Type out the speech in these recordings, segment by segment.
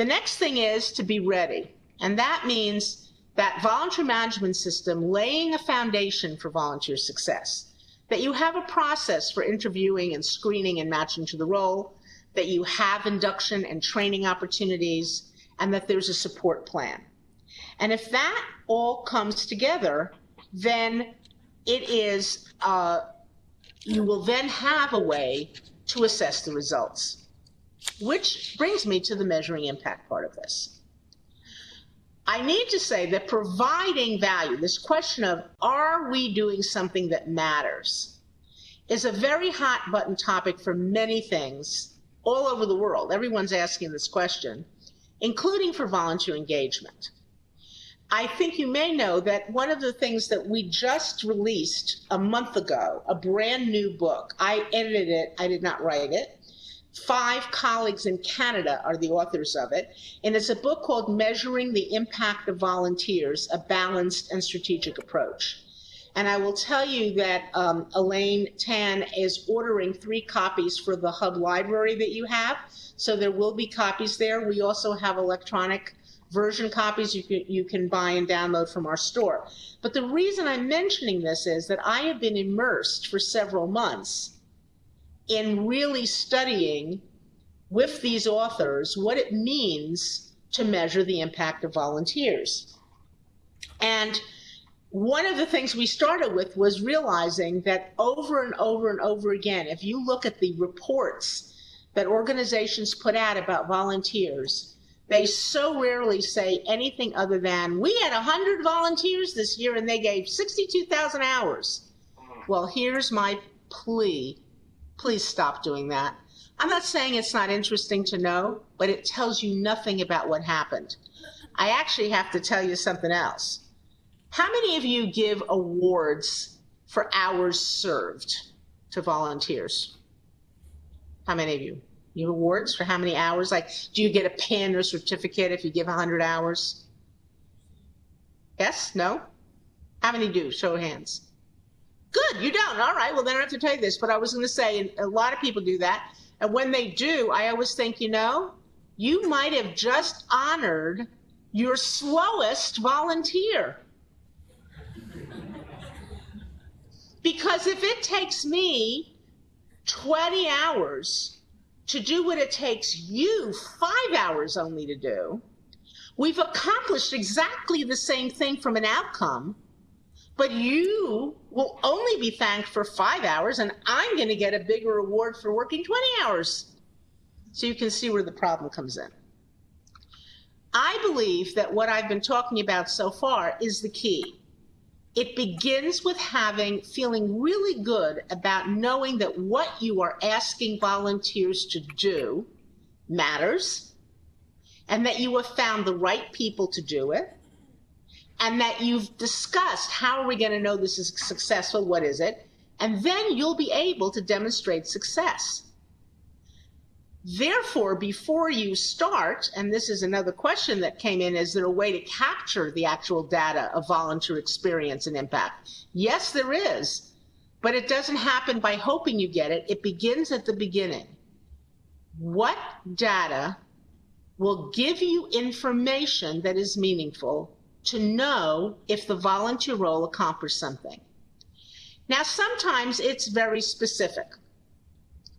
The next thing is to be ready. And that means that volunteer management system laying a foundation for volunteer success, that you have a process for interviewing and screening and matching to the role, that you have induction and training opportunities, and that there's a support plan. And if that all comes together, then it is, you will then have a way to assess the results. Which brings me to the measuring impact part of this. I need to say that providing value, this question of are we doing something that matters, is a very hot button topic for many things all over the world. Everyone's asking this question, including for volunteer engagement. I think you may know that one of the things that we just released a month ago, a brand new book, I edited it, I did not write it. 5 colleagues in Canada are the authors of it, and it's a book called Measuring the Impact of Volunteers, A Balanced and Strategic Approach. And I will tell you that Elaine Tan is ordering 3 copies for the hub library that you have, so there will be copies there. We also have electronic version copies you can buy and download from our store. But the reason I'm mentioning this is that I have been immersed for several months in really studying with these authors what it means to measure the impact of volunteers. And one of the things we started with was realizing that over and over and over again, if you look at the reports that organizations put out about volunteers, they so rarely say anything other than, we had 100 volunteers this year and they gave 62,000 hours. Well, here's my plea. Please stop doing that. I'm not saying it's not interesting to know, but it tells you nothing about what happened. I actually have to tell you something else. How many of you give awards for hours served to volunteers? How many of you? You have awards for how many hours? Like, do you get a pin or certificate if you give 100 hours? Yes? No? How many do? Show of hands. Good, you don't. All right, well, then I don't have to tell you this, but I was going to say, a lot of people do that. And when they do, I always think, you know, you might have just honored your slowest volunteer. Because if it takes me 20 hours to do what it takes you 5 hours only to do, we've accomplished exactly the same thing from an outcome, but you will only be thanked for 5 hours, and I'm going to get a bigger reward for working 20 hours. So you can see where the problem comes in. I believe that what I've been talking about so far is the key. It begins with feeling really good about knowing that what you are asking volunteers to do matters, and that you have found the right people to do it, and that you've discussed how are we going to know this is successful, what is it, and then you'll be able to demonstrate success. Therefore, before you start, and this is another question that came in, is there a way to capture the actual data of volunteer experience and impact? Yes, there is, but it doesn't happen by hoping you get it. It begins at the beginning. What data will give you information that is meaningful to know if the volunteer role accomplished something? Now, sometimes it's very specific.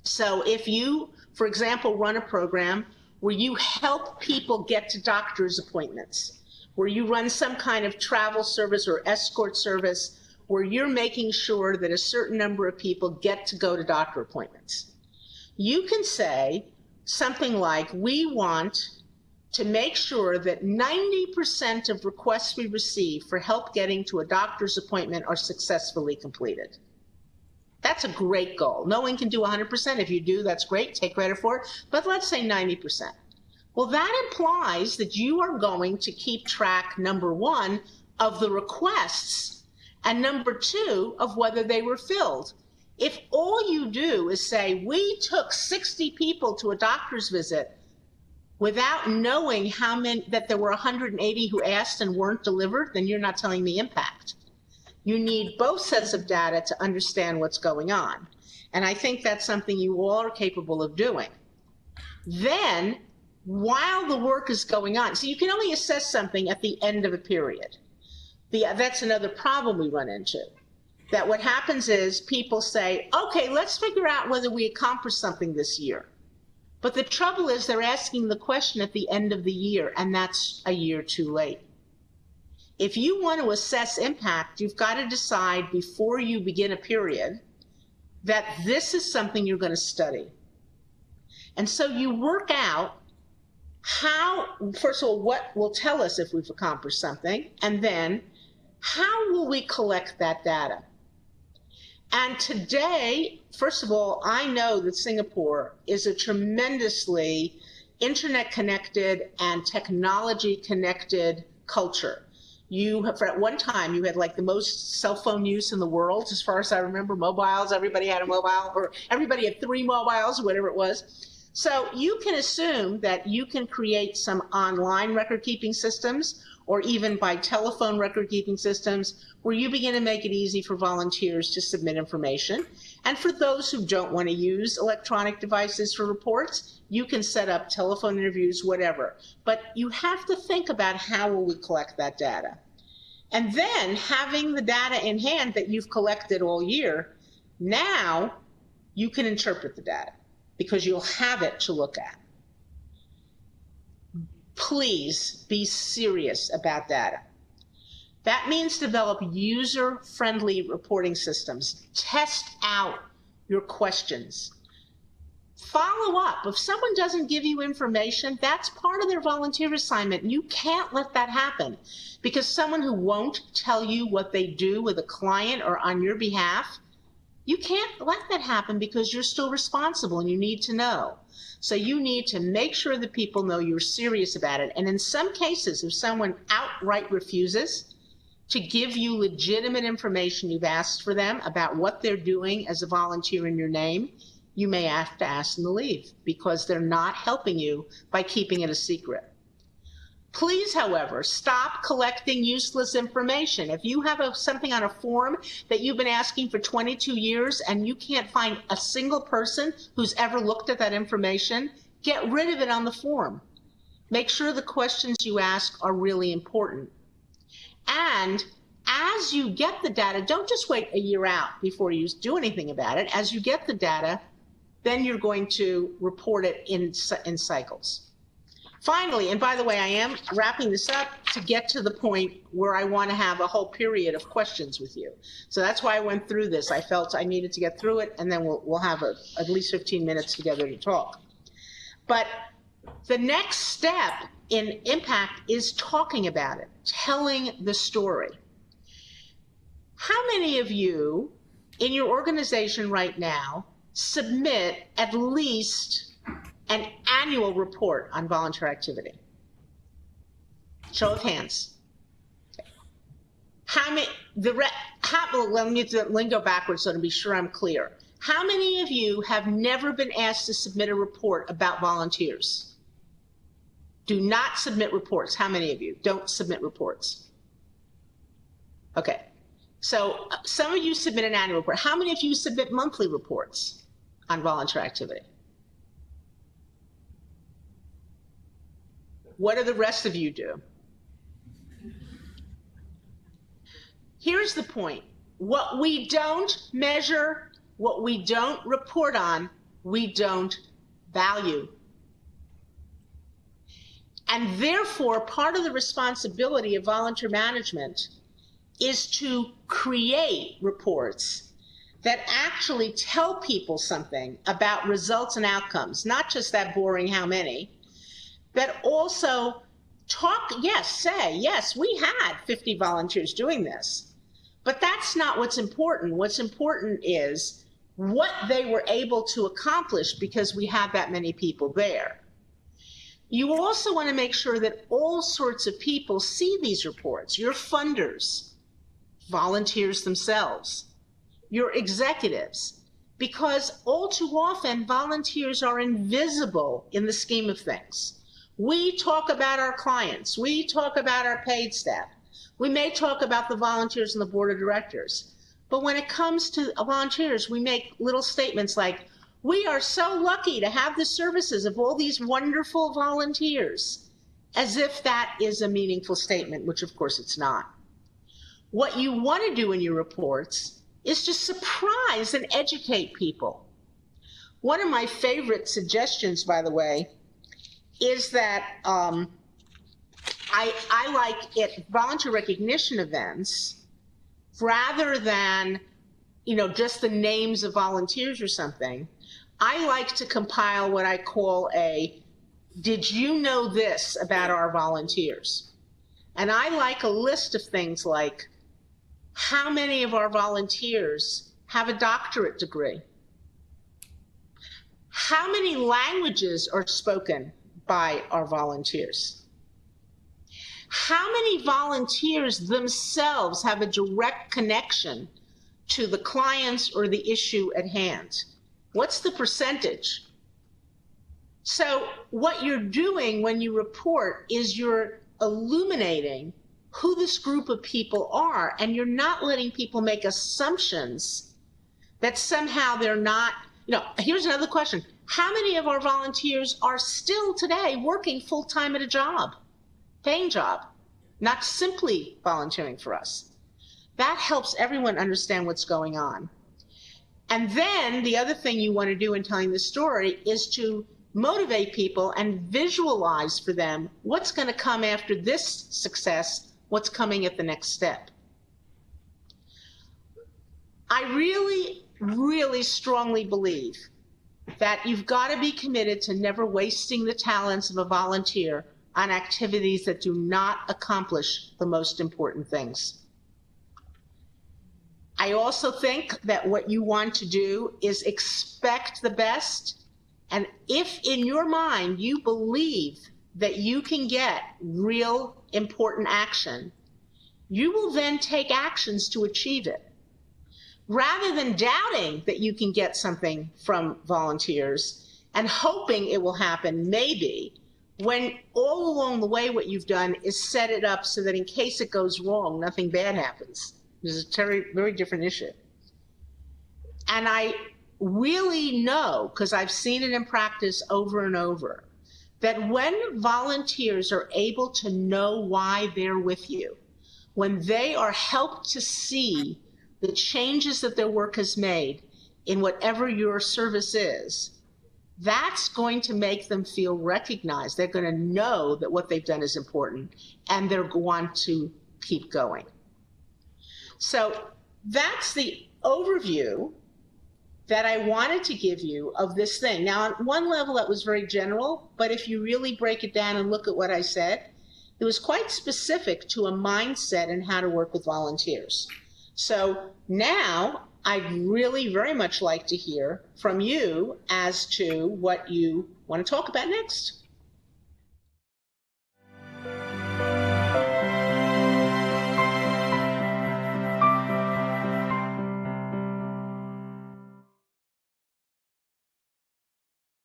So if you, for example, run a program where you help people get to doctor's appointments, where you run some kind of travel service or escort service, where you're making sure that a certain number of people get to go to doctor appointments, you can say something like, we want to make sure that 90% of requests we receive for help getting to a doctor's appointment are successfully completed. That's a great goal. No one can do 100%. If you do, that's great. Take credit for it. But let's say 90%. Well, that implies that you are going to keep track, number one, of the requests, and number two, of whether they were filled. If all you do is say, we took 60 people to a doctor's visit without knowing how many, that there were 180 who asked and weren't delivered, then you're not telling me impact. You need both sets of data to understand what's going on. And I think that's something you all are capable of doing. Then while the work is going on. So you can only assess something at the end of a period. That's another problem we run into. That what happens is people say, okay, let's figure out whether we accomplished something this year. But the trouble is they're asking the question at the end of the year, and that's a year too late. If you want to assess impact, you've got to decide before you begin a period that this is something you're going to study. And so you work out how, first of all, what will tell us if we've accomplished something, and then how will we collect that data? And today, first of all, I know that Singapore is a tremendously internet-connected and technology-connected culture. At one time, you had like the most cell phone use in the world, as far as I remember, mobiles. Everybody had a mobile, or everybody had 3 mobiles, or whatever it was. So you can assume that you can create some online record-keeping systems, or even by telephone record-keeping systems, where you begin to make it easy for volunteers to submit information. And for those who don't want to use electronic devices for reports, you can set up telephone interviews, whatever. But you have to think about how will we collect that data. And then having the data in hand that you've collected all year, now you can interpret the data because you'll have it to look at. Please be serious about data. That means develop user-friendly reporting systems. Test out your questions. Follow up. If someone doesn't give you information, that's part of their volunteer assignment. You can't let that happen because someone who won't tell you what they do with a client or on your behalf, you can't let that happen because you're still responsible and you need to know. So you need to make sure that people know you're serious about it. And in some cases, if someone outright refuses to give you legitimate information you've asked for them about what they're doing as a volunteer in your name, you may have to ask them to leave because they're not helping you by keeping it a secret. Please, however, stop collecting useless information. If you have something on a form that you've been asking for 22 years and you can't find a single person who's ever looked at that information, get rid of it on the form. Make sure the questions you ask are really important. And as you get the data, don't just wait a year out before you do anything about it. As you get the data, then you're going to report it in cycles. Finally, and by the way, I am wrapping this up to get to the point where I want to have a whole period of questions with you. So that's why I went through this. I felt I needed to get through it, and then we'll have at least 15 minutes together to talk. But the next step in impact is talking about it, telling the story. How many of you in your organization right now submit at least an annual report on volunteer activity? Show of hands. How many, let me go backwards so to be sure I'm clear. How many of you have never been asked to submit a report about volunteers? Do not submit reports. How many of you don't submit reports? Okay, so some of you submit an annual report. How many of you submit monthly reports on volunteer activity? What do the rest of you do? Here's the point. What we don't measure, what we don't report on, we don't value. And therefore, part of the responsibility of volunteer management is to create reports that actually tell people something about results and outcomes, not just that boring how many, that also say, yes, we had 50 volunteers doing this. But that's not what's important. What's important is what they were able to accomplish because we had that many people there. You also want to make sure that all sorts of people see these reports, your funders, volunteers themselves, your executives, because all too often volunteers are invisible in the scheme of things. We talk about our clients. We talk about our paid staff. We may talk about the volunteers and the board of directors. But when it comes to volunteers, we make little statements like, We are so lucky to have the services of all these wonderful volunteers, as if that is a meaningful statement, which of course it's not. What you want to do in your reports is to surprise and educate people. One of my favorite suggestions, by the way, is that I like it volunteer recognition events, rather than, just the names of volunteers or something. I like to compile what I call a, did you know this about our volunteers? And I like a list of things like, how many of our volunteers have a doctorate degree? How many languages are spoken by our volunteers? How many volunteers themselves have a direct connection to the clients or the issue at hand? What's the percentage? So what you're doing when you report is you're illuminating who this group of people are, and you're not letting people make assumptions that somehow they're not. Here's another question. How many of our volunteers are still today working full-time at a job, paying job, not simply volunteering for us? That helps everyone understand what's going on. And then the other thing you want to do in telling the story is to motivate people and visualize for them what's going to come after this success, what's coming at the next step. I really, really strongly believe that you've got to be committed to never wasting the talents of a volunteer on activities that do not accomplish the most important things. I also think that what you want to do is expect the best, and if in your mind you believe that you can get real important action, you will then take actions to achieve it. Rather than doubting that you can get something from volunteers and hoping it will happen maybe, when all along the way what you've done is set it up so that in case it goes wrong, nothing bad happens. This is a very, very different issue. And I really know, because I've seen it in practice over and over, that when volunteers are able to know why they're with you, when they are helped to see the changes that their work has made in whatever your service is, that's going to make them feel recognized. They're going to know that what they've done is important, and they're going to keep going. So that's the overview that I wanted to give you of this thing. Now, on one level, that was very general, but if you really break it down and look at what I said, it was quite specific to a mindset and how to work with volunteers. So now I'd really very much like to hear from you as to what you want to talk about next.